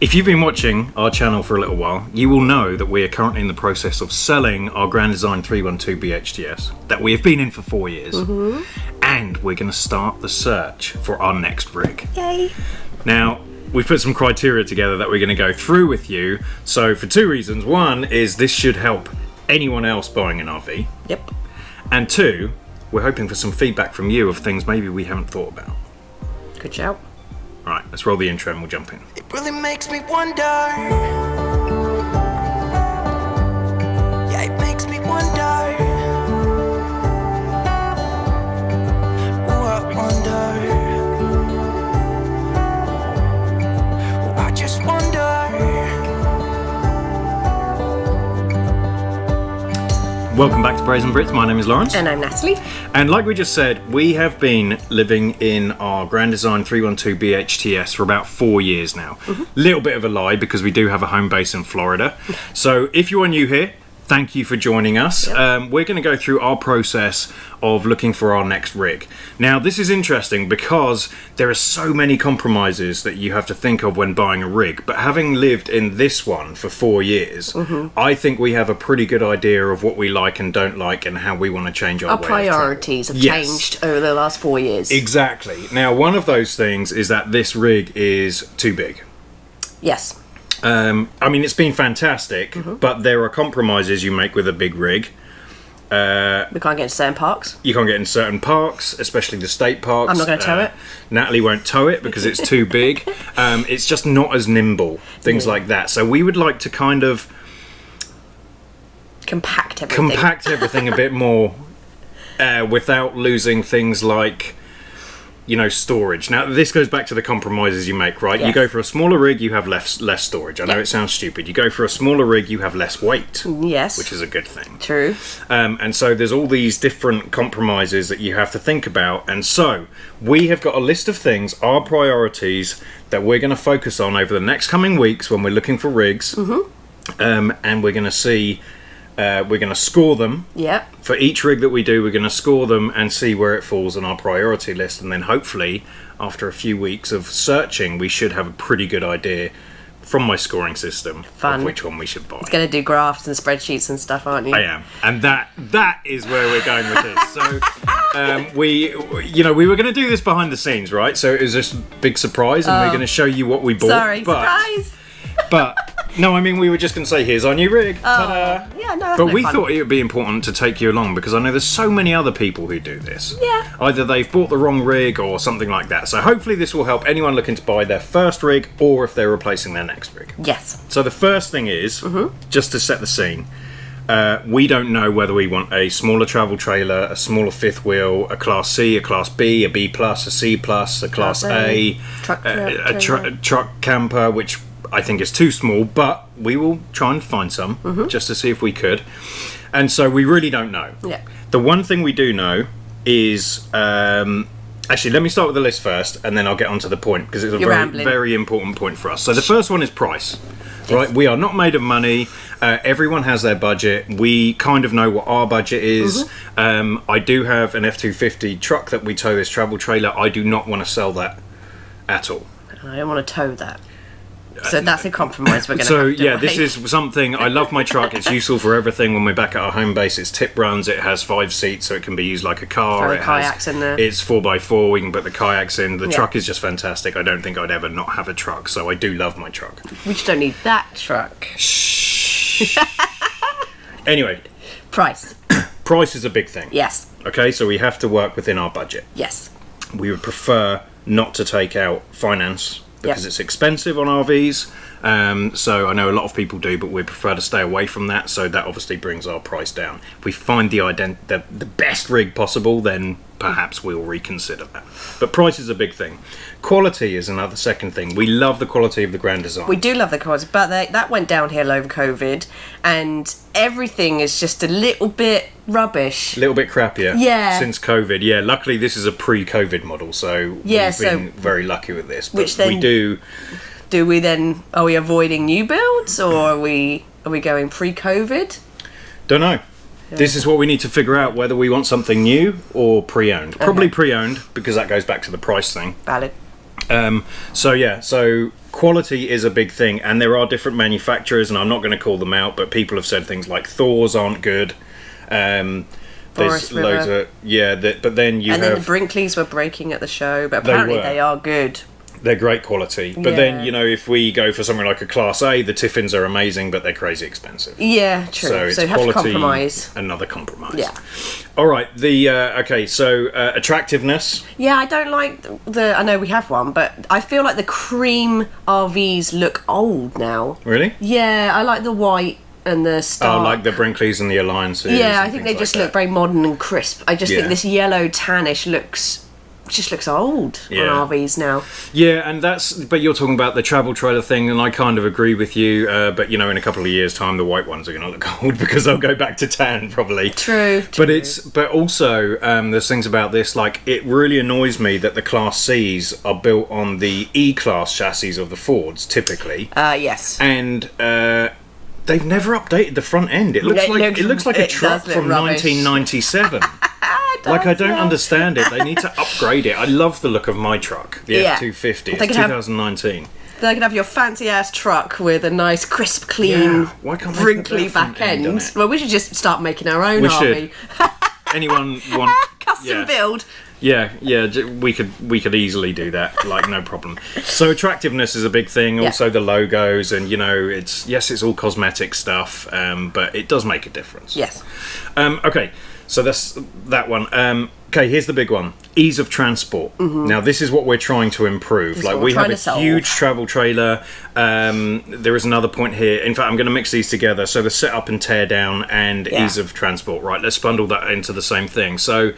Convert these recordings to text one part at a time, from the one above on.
If you've been watching our channel for a little while, you will know that we are currently in the process of selling our Grand Design 312 BHTS that we have been in for 4 years. And we're going to start the search for our next rig. Yay! Now, we've put some criteria together that we're going to go through with you. So for two reasons. One is this should help anyone else buying an RV. Yep. And two, we're hoping for some feedback from you of things maybe we haven't thought about. Good shout. Right, let's roll the intro and we'll jump in. It really makes me wonder. Yeah, it makes me wonder. Ooh, I wonder. Ooh, I just wonder. Welcome back to Braziere Brits. My name is Lawrence. And I'm Natalie. And like we just said, we have been living in our Grand Design 312 BHTS for about 4 years now. Little bit of a lie because we do have a home base in Florida. So if you are new here, thank you for joining us. Yep. We're going to go through our process of looking for our next rig. Now, this is interesting because there are so many compromises that you have to think of when buying a rig. But having lived in this one for 4 years, I think we have a pretty good idea of what we like and don't like and how we want to change our way of travel. Priorities have changed over the last 4 years. Exactly. Now, one of those things is that this rig is too big. Yes. I mean, it's been fantastic, but there are compromises you make with a big rig. We can't get into certain parks. You can't get in certain parks, especially the state parks. I'm not going to tow it. Natalie won't tow it because it's too big. It's just not as nimble, things like that. So we would like to kind of Compact everything a bit more without losing things like, you know, storage. Now, this goes back to the compromises you make, right? Yes. You go for a smaller rig, you have less storage. I know it sounds stupid. You go for a smaller rig, you have less weight. Yes. Which is a good thing. True. And so there's all these different compromises that you have to think about. And so we have got a list of things, our priorities, that we're going to focus on over the next coming weeks when we're looking for rigs. And we're going to see... we're going to score them. Yeah. For each rig that we do, we're going to score them and see where it falls on our priority list. And then hopefully, after a few weeks of searching, we should have a pretty good idea from my scoring system of which one we should buy. It's going to do graphs and spreadsheets and stuff, aren't you? I am. And that is where we're going with this. So we were going to do this behind the scenes, right? So it was this big surprise and we're going to show you what we bought. Sorry, surprise! But... No, I mean, we were just going to say, here's our new rig. Ta-da! Yeah, no, but we thought it would be important to take you along because I know there's so many other people who do this. Yeah. Either they've bought the wrong rig or something like that. So hopefully this will help anyone looking to buy their first rig or if they're replacing their next rig. Yes. So the first thing is, just to set the scene, we don't know whether we want a smaller travel trailer, a smaller fifth wheel, a Class C, a Class B, a B+, a C+, a Class A, a truck camper, which... I think it's too small, but we will try and find some just to see if we could. And so we really don't know. Yeah. The one thing we do know is... actually, let me start with the list first, and then I'll get onto the point, because it's a very important point for us. So the first one is price. Yes. Right? We are not made of money. Everyone has their budget. We kind of know what our budget is. I do have an F-250 truck that we tow this travel trailer. I do not want to sell that at all. I don't want to tow that. So that's a compromise we're going to have to yeah, this is something... I love my truck. It's useful for everything. When we're back at our home base, it's tip runs. It has 5 seats, so it can be used like a car. Throw kayaks in there. It's 4x4. We can put the kayaks in. The truck is just fantastic. I don't think I'd ever not have a truck, so I do love my truck. We just don't need that truck. Shh. Anyway. Price. Price is a big thing. Yes. Okay, so we have to work within our budget. Yes. We would prefer not to take out finance because it's expensive on RVs. So I know a lot of people do, but we prefer to stay away from that. So that obviously brings our price down. If we find the best rig possible, then perhaps we'll reconsider that. But price is a big thing. Quality is another second thing. We love the quality of the Grand Design. We do love the quality, but that went downhill over COVID, and everything is just a little bit rubbish. A little bit crappier. Yeah. Since COVID. Yeah, luckily this is a pre-COVID model, so we've been very lucky with this. But we do... Are we avoiding new builds, or are we going pre-COVID? Don't know. This is what we need to figure out, whether we want something new or pre-owned. Probably pre-owned, because that goes back to the price thing. Valid. So quality is a big thing, and there are different manufacturers, and I'm not going to call them out, but people have said things like Thor's aren't good. There's loads of but then you have, then the Brinkleys were breaking at the show, but apparently they are good. They're great quality, but then if we go for something like a Class A, the Tiffins are amazing, but they're crazy expensive. Yeah, true. So, you have to compromise. Another compromise. Yeah. All right. Attractiveness. Yeah, I don't like the. I know we have one, but I feel like the cream RVs look old now. Really? Yeah, I like the white and the stark. Oh, like the Brinkleys and the Alliances. Yeah, I think they just look very modern and crisp. I just think this yellow tannish looks old on RVs now. Yeah, and but you're talking about the travel trailer thing, and I kind of agree with you. But in a couple of years' time, the white ones are going to look old because they'll go back to tan probably. True. But also there's things about this, like it really annoys me that the Class C's are built on the E-Class chassis of the Fords typically. Yes. And they've never updated the front end. It looks like a truck from 1997. I don't understand it. They need to upgrade it. I love the look of my truck, the F250. It's 2019. They could have your fancy ass truck with a nice, crisp, clean, wrinkly back end. Well, we should just start making our own RV. Anyone want custom build? Yeah, we could easily do that, like no problem. So attractiveness is a big thing. Also the logos, and it's all cosmetic stuff, but it does make a difference. Yes. Okay, so that's that one. Okay, here's the big one: ease of transport. Mm-hmm. Now, this is what we're trying to improve. We have a huge travel trailer. There is another point here. In fact, I'm going to mix these together. So the setup and tear down and ease of transport. Right, let's bundle that into the same thing. So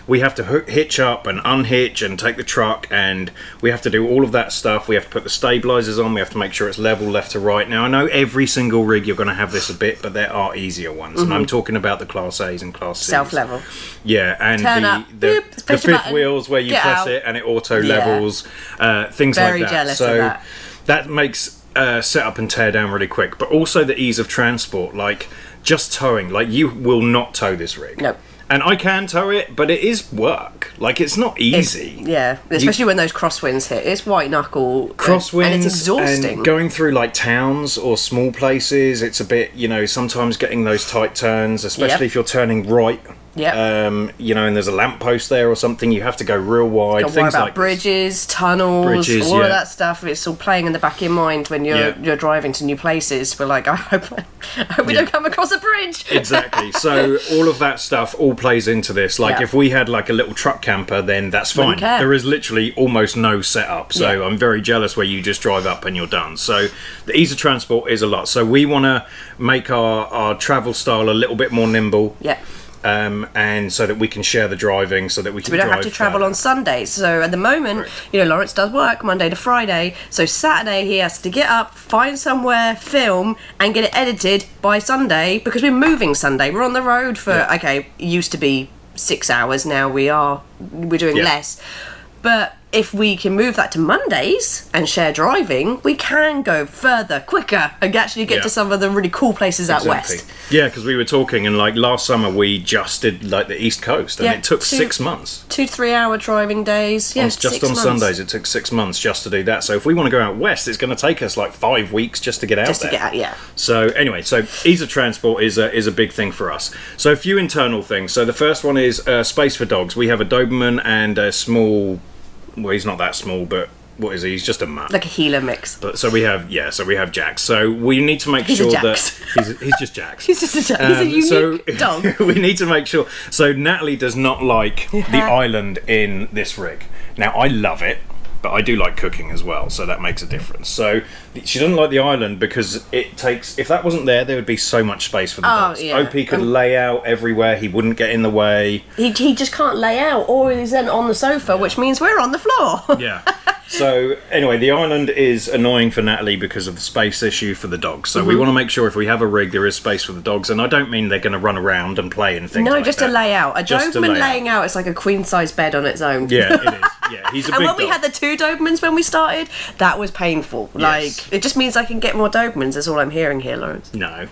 we have to hitch up and unhitch and take the truck, and we have to do all of that stuff. We have to put the stabilizers on. We have to make sure it's level left to right. Now, I know every single rig you're going to have this a bit, but there are easier ones. And I'm talking about the Class A's and Class C's. Self-level. Yeah, and the fifth wheels where you press it and it auto levels, things Very like that. Jealous of that. That makes setup and tear down really quick. But also the ease of transport, like just towing. Like you will not tow this rig. Nope. And I can tow it, but it is work. Like, it's not easy. Especially when those crosswinds hit. It's white knuckle. Crosswinds. And it's exhausting. And going through, like, towns or small places, it's a bit, sometimes getting those tight turns, especially if you're turning right. And there's a lamppost there or something, you have to go real wide. Don't worry about bridges, tunnels, all of that stuff. It's all playing in the back of your mind when you're driving to new places. We're like, I hope we don't come across a bridge. Exactly. So all of that stuff all plays into this. Like if we had like a little truck camper, then that's fine. There is literally almost no setup. So I'm very jealous where you just drive up and you're done. So the ease of transport is a lot. So we want to make our travel style a little bit more nimble. Yeah. And so that we can share the driving, so that we don't have to travel on Sundays. So at the moment, Lawrence does work Monday to Friday. So Saturday he has to get up, find somewhere, film, and get it edited by Sunday because we're moving Sunday. We're on the road for it used to be 6 hours. Now we're doing less, but if we can move that to Mondays and share driving, we can go further, quicker, and actually get to some of the really cool places out west. Yeah, because we were talking, and like last summer we just did like the East Coast, and it took 6 months. 2-3 hour driving days. Yeah, just on Sundays, it took 6 months just to do that. So if we want to go out west, it's going to take us like 5 weeks just to get out there. So anyway, ease of transport is a big thing for us. So a few internal things. So the first one is space for dogs. We have a Doberman and a small. Well, he's not that small, but what is he? He's just a mutt. Like a Gila mix. But so we have Jax. So we need to make sure that he's just Jax. He's just a Jax. He's a unique dog. We need to make sure. So Natalie does not like the island in this rig. Now I love it, but I do like cooking as well, so that makes a difference. So she doesn't like the island because it takes. If that wasn't there would be so much space for the dogs. OP could lay out everywhere. He wouldn't get in the way. He just can't lay out, or he's then on the sofa, which means we're on the floor. So anyway, the island is annoying for Natalie because of the space issue for the dogs. So we want to make sure if we have a rig, there is space for the dogs. And I don't mean they're going to run around and play and things like that. No, just a layout. A Doberman laying out, it's like a queen-size bed on its own. Yeah, it is. Yeah, he's a big dog. And when we had the 2 Dobermans when we started, that was painful. Yes. Like, it just means I can get more Dobermans. That's all I'm hearing here, Lawrence. No.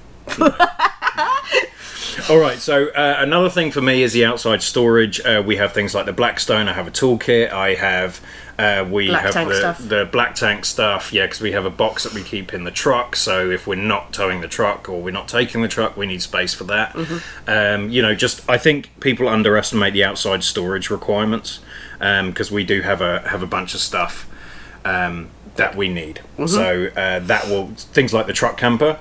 All right, so another thing for me is the outside storage. We have things like the Blackstone. I have a toolkit. I have We black have tank stuff. the black tank stuff, because we have a box that we keep in the truck, so if we're not towing the truck or we're not taking the truck, we need space for that. Mm-hmm. I think people underestimate the outside storage requirements, because we do have a bunch of stuff that we need. Mm-hmm. So things like the truck camper,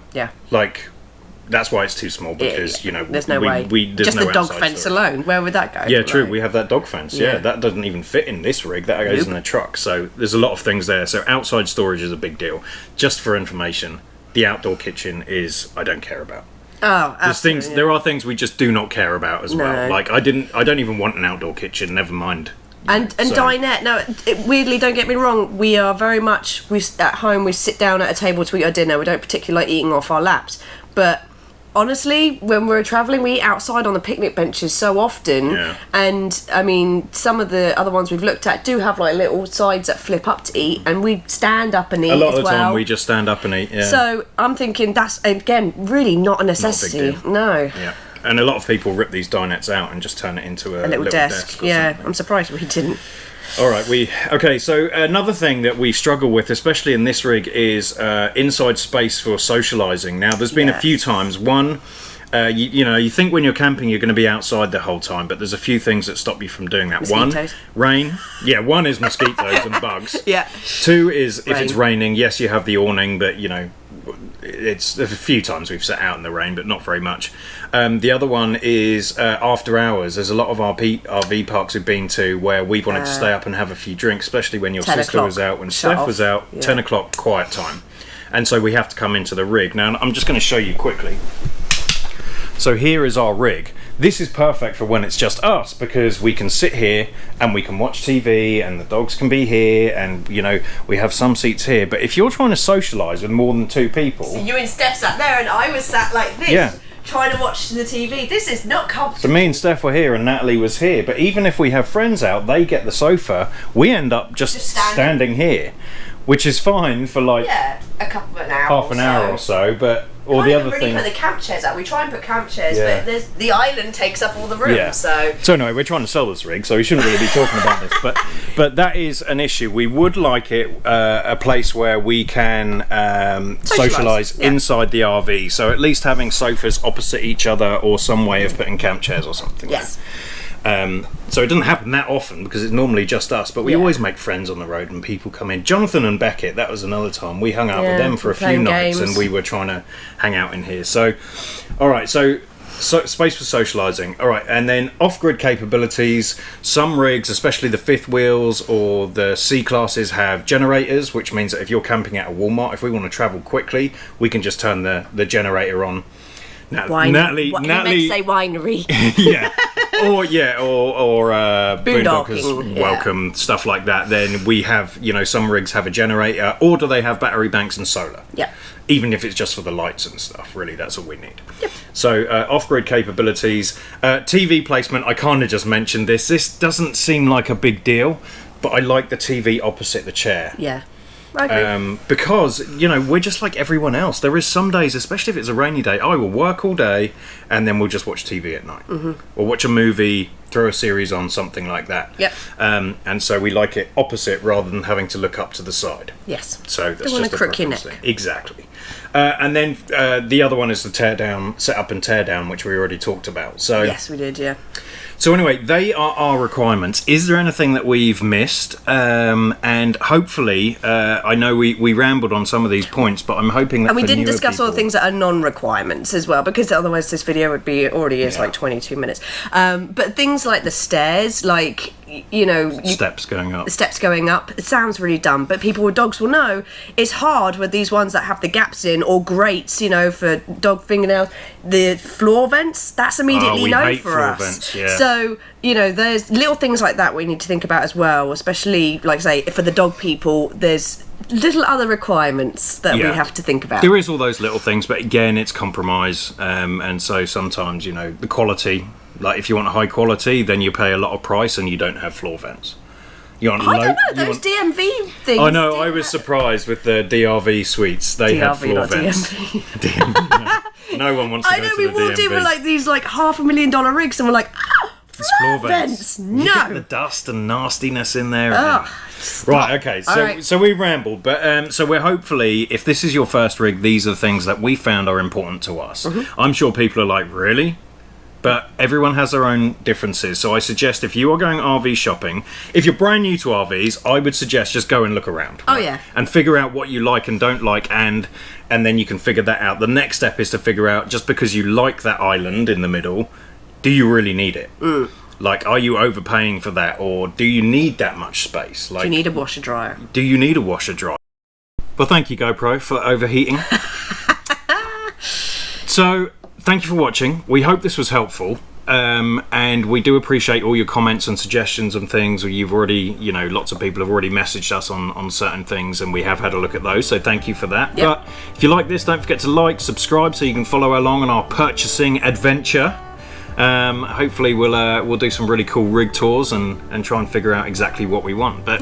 that's why it's too small, because there's no way. There's just no the dog outside fence storage. alone. Where would that go? Yeah, true. We have that dog fence. Yeah. That doesn't even fit in this rig. That goes in the truck. So there's a lot of things there. So outside storage is a big deal. Just for information, the outdoor kitchen I don't care about. Oh, absolutely. There are things we just do not care about as well. Like I don't even want an outdoor kitchen. Never mind. And dinette. Now, weirdly, don't get me wrong. We are very much at home. We sit down at a table to eat our dinner. We don't particularly like eating off our laps, but honestly, when we're travelling, we eat outside on the picnic benches so often. Yeah. And I mean, some of the other ones we've looked at do have like little sides that flip up to eat, and we stand up and eat. A lot of as the time, well. we just stand up and eat. Yeah. So I'm thinking that's again really not a necessity. Not a big deal. No. Yeah. And a lot of people rip these dinettes out and just turn it into a little desk. Or something. I'm surprised we didn't. All right, so another thing that we struggle with, especially in this rig, is inside space for socialising. Now, there's been a few times. One, you think when you're camping you're going to be outside the whole time, but there's a few things that stop you from doing that. Mosquitoes. One, rain. Yeah, one is mosquitoes and bugs. Yeah. Two is if it's raining, yes, you have the awning, but it's a few times we've sat out in the rain, but not very much. The other one is after hours. There's a lot of RV parks we've been to where we've wanted to stay up and have a few drinks, especially when your sister was out, when Steph was out. 10 o'clock, quiet time. And so we have to come into the rig. Now, I'm just going to show you quickly. So here is our rig. This is perfect for when it's just us, because we can sit here and we can watch TV and the dogs can be here, and we have some seats here. But if you're trying to socialise with more than two people... So you and Steph sat there and I was sat like this, trying to watch the TV. This is not comfortable. So me and Steph were here and Natalie was here, but even if we have friends out, they get the sofa, we end up just standing here, which is fine for a couple of an hour half an hour or so, but... Or the other thing, put the camp chairs out. We try and put camp chairs, but the island takes up all the room. Yeah. So anyway, we're trying to sell this rig, so we shouldn't really be talking about this. But that is an issue. We would like it a place where we can socialise inside the RV. So at least having sofas opposite each other, or some way of putting camp chairs or something. Yes. So it doesn't happen that often because it's normally just us, but we always make friends on the road and people come in. Jonathan and Beckett, that was another time we hung out with them for a few nights and we were trying to hang out in here. So alright, so space for socialising. Alright, and then off-grid capabilities. Some rigs, especially the fifth wheels or the C classes, have generators, which means that if you're camping at a Walmart, if we want to travel quickly, we can just turn the generator on. Natalie meant to say winery. or boondockers welcome, stuff like that. Then we have, some rigs have a generator, or do they have battery banks and solar? Yeah. Even if it's just for the lights and stuff, really, that's all we need. Yep. So off-grid capabilities, TV placement. I kind of just mentioned this. This doesn't seem like a big deal, but I like the TV opposite the chair. Yeah. Okay. Because we're just like everyone else. There is some days, especially if it's a rainy day, I will work all day and then we'll just watch TV at night, or watch a movie, throw a series on, something like that. Yep. And so we like it opposite rather than having to look up to the side. Yes. So that's don't just want to crook your neck. Thing. Exactly. And then the other one is the teardown, set up and teardown, which we already talked about. So yes, we did. Yeah. So anyway, they are our requirements. Is there anything that we've missed? And hopefully, I know we rambled on some of these points, but I'm hoping that and we didn't discuss people... all the things that are non-requirements as well, because otherwise this video would be like 22 minutes. But things like the stairs, like steps going up. The steps going up. It sounds really dumb, but people with dogs will know it's hard with these ones that have the gaps in, or grates, for dog fingernails. The floor vents, that's immediately no for us. Vents, yeah. So there's little things like that we need to think about as well, especially like say for the dog people. There's little other requirements that we have to think about. There is all those little things, but again, it's compromise, and so sometimes the quality. Like if you want a high quality, then you pay a lot of price and you don't have floor vents. I don't know, those DMV things. I know, I was surprised with the DRV suites. They have floor vents. DMV, no one wants to go to the DMV. I know, we walked in with like these like $500,000 rigs and we're like, It's floor vents. No. You get the dust and nastiness in there. Oh, right, okay, right. So we rambled, but so we're hopefully, if this is your first rig, these are the things that we found are important to us. I'm sure people are like, really? But everyone has their own differences. So I suggest if you are going RV shopping, if you're brand new to RVs, I would suggest just go and look around. Oh, yeah. And figure out what you like and don't like, and then you can figure that out. The next step is to figure out, just because you like that island in the middle, do you really need it? Like, are you overpaying for that, or do you need that much space? Like, do you need a washer dryer? Do you need a washer dryer? Well, thank you, GoPro, for overheating. So, thank you for watching. We hope this was helpful. And we do appreciate all your comments and suggestions and things. You've already, lots of people have already messaged us on certain things, and we have had a look at those, so thank you for that. Yep. But if you like this, don't forget to like, subscribe, so you can follow along on our purchasing adventure. Hopefully we'll do some really cool rig tours and try and figure out exactly what we want. But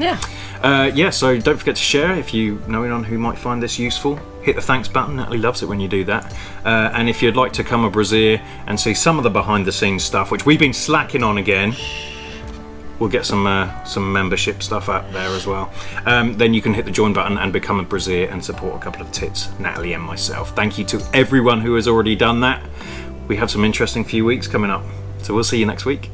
so don't forget to share if you know anyone who might find this useful. Hit the thanks button. Natalie loves it when you do that. And if you'd like to come to Braziere and see some of the behind the scenes stuff, which we've been slacking on again, we'll get some membership stuff up there as well. Then you can hit the join button and become a Braziere and support a couple of tits, Natalie and myself. Thank you to everyone who has already done that. We have some interesting few weeks coming up, so we'll see you next week.